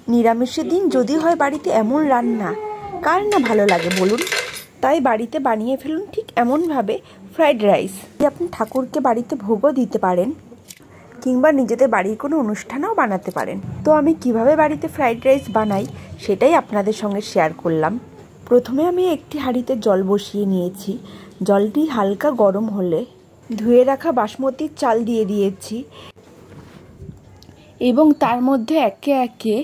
নিরামিষের দিন যদি হয় বাড়িতে এমন রান্না, কার না ভালো লাগে বলুন? তাই বাড়িতে বানিয়ে ফেলুন ঠিক এমনভাবে ফ্রাইড রাইস। আপনি ঠাকুরকে বাড়িতে ভোগও দিতে পারেন, কিংবা নিজেদের বাড়ির কোনো অনুষ্ঠানেও বানাতে পারেন। তো আমি কিভাবে বাড়িতে ফ্রাইড রাইস বানাই সেটাই আপনাদের সঙ্গে শেয়ার করলাম। প্রথমে আমি একটি হাঁড়িতে জল বসিয়ে নিয়েছি। জলটি হালকা গরম হলে ধুয়ে রাখা বাসমতির চাল দিয়ে দিয়েছি এবং তার মধ্যে একে একে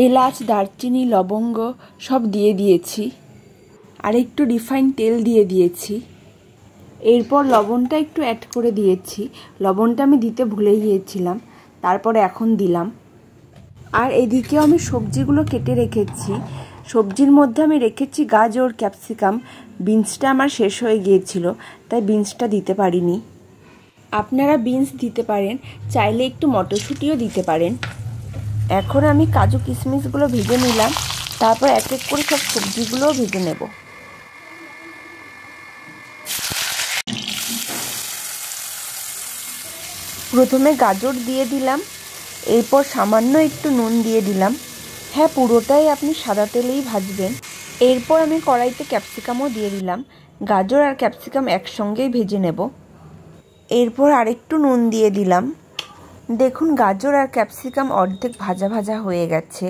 এলাচ, দারচিনি, লবঙ্গ সব দিয়ে দিয়েছি। আর একটু রিফাইন তেল দিয়ে দিয়েছি। এরপর লবণটা একটু অ্যাড করে দিয়েছি। লবণটা আমি দিতে ভুলে গিয়েছিলাম, তারপরে এখন দিলাম। আর এদিকেও আমি সবজিগুলো কেটে রেখেছি। সবজির মধ্যে আমি রেখেছি গাজর, ক্যাপসিকাম। বিনসটা আমার শেষ হয়ে গিয়েছিল, তাই বিনসটা দিতে পারিনি। আপনারা বিনস দিতে পারেন, চাইলে একটু মটরশুঁটিও দিতে পারেন। এখন আমি কাজু কিশমিশগুলো ভেজে নিলাম, তারপর এক এক করে সব সবজিগুলোও ভেজে নেব। প্রথমে গাজর দিয়ে দিলাম, এরপর সামান্য একটু নুন দিয়ে দিলাম। হ্যাঁ, পুরোটাই আপনি সাদা তেলেই ভাজবেন। এরপর আমি কড়াইতে ক্যাপসিকামও দিয়ে দিলাম। গাজর আর ক্যাপসিকাম একসঙ্গেই ভেজে নেব। এরপর আরেকটু নুন দিয়ে দিলাম। দেখুন, গাজর আর ক্যাপসিকাম অর্ধেক ভাজা ভাজা হয়ে গেছে।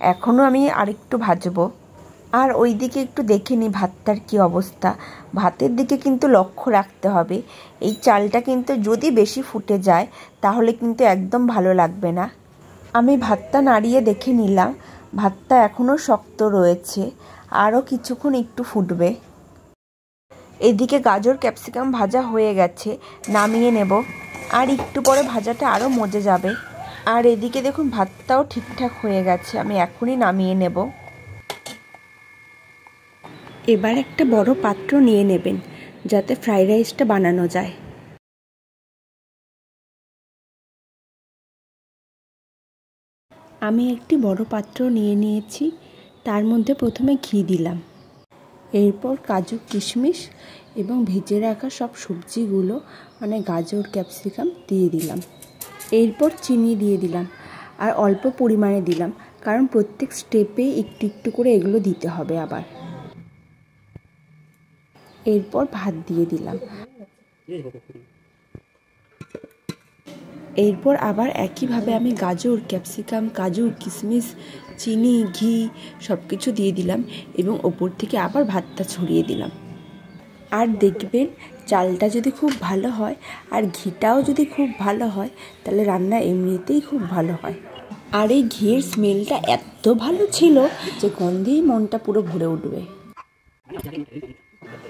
এখনও আমি আরেকটু ভাজবো। আর ওই দিকে একটু দেখে নিই ভাতটার কী অবস্থা। ভাতের দিকে কিন্তু লক্ষ্য রাখতে হবে। এই চালটা কিন্তু যদি বেশি ফুটে যায় তাহলে কিন্তু একদম ভালো লাগবে না। আমি ভাতটা নাড়িয়ে দেখে নিলাম, ভাতটা এখনও শক্ত রয়েছে, আরও কিছুক্ষণ একটু ফুটবে। এদিকে গাজর ক্যাপসিকাম ভাজা হয়ে গেছে, নামিয়ে নেব। আর একটু পরে ভাজাটা আরও মজে যাবে। আর এদিকে দেখুন ভাতটাও ঠিকঠাক হয়ে গেছে, আমি এখনই নামিয়ে নেব। এবার একটা বড় পাত্র নিয়ে নেবেন, যাতে ফ্রাইড রাইসটা বানানো যায়। আমি একটি বড় পাত্র নিয়ে নিয়েছি, তার মধ্যে প্রথমে ঘি দিলাম। এরপর কাজু, কিশমিশ এবং ভেজে রাখা সব সবজিগুলো মানে গাজর, ক্যাপসিকাম দিয়ে দিলাম। এরপর চিনি দিয়ে দিলাম, আর অল্প পরিমাণে দিলাম, কারণ প্রত্যেক স্টেপে একটু একটু করে এগুলো দিতে হবে আবার। এরপর ভাত দিয়ে দিলাম। এরপর আবার একইভাবে আমি গাজর, ক্যাপসিকাম, কাজু, কিশমিশ, চিনি, ঘি সব কিছু দিয়ে দিলাম এবং ওপর থেকে আবার ভাতটা ছড়িয়ে দিলাম। আর দেখবেন চালটা যদি খুব ভালো হয় আর ঘিটাও যদি খুব ভালো হয় তাহলে রান্না এমনিতেই খুব ভালো হয়। আর এই ঘিয়ের স্মেলটা এত ভালো ছিল যে গন্ধেই মনটা পুরো ভরে উঠবে।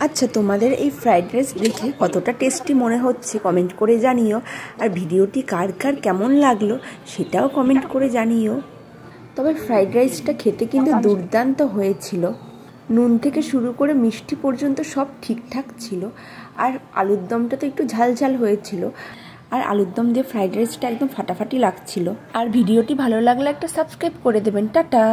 আচ্ছা, তোমাদের এই ফ্রাইড রাইস দেখে কতটা টেস্টি মনে হচ্ছে কমেন্ট করে জানিও। আর ভিডিওটি কার কার কেমন লাগলো সেটাও কমেন্ট করে জানিও। তবে ফ্রাইড রাইসটা খেতে কিন্তু দুর্দান্ত হয়েছিল। নুন থেকে শুরু করে মিষ্টি পর্যন্ত সব ঠিকঠাক ছিল। আর আলুর দমটা তো একটু ঝাল ঝাল হয়েছিল। আর আলুর দম দিয়ে ফ্রাইড রাইসটা একদম ফাটাফাটি লাগছিল। আর ভিডিওটি ভালো লাগলে একটা সাবস্ক্রাইব করে দেবেন। টাটা।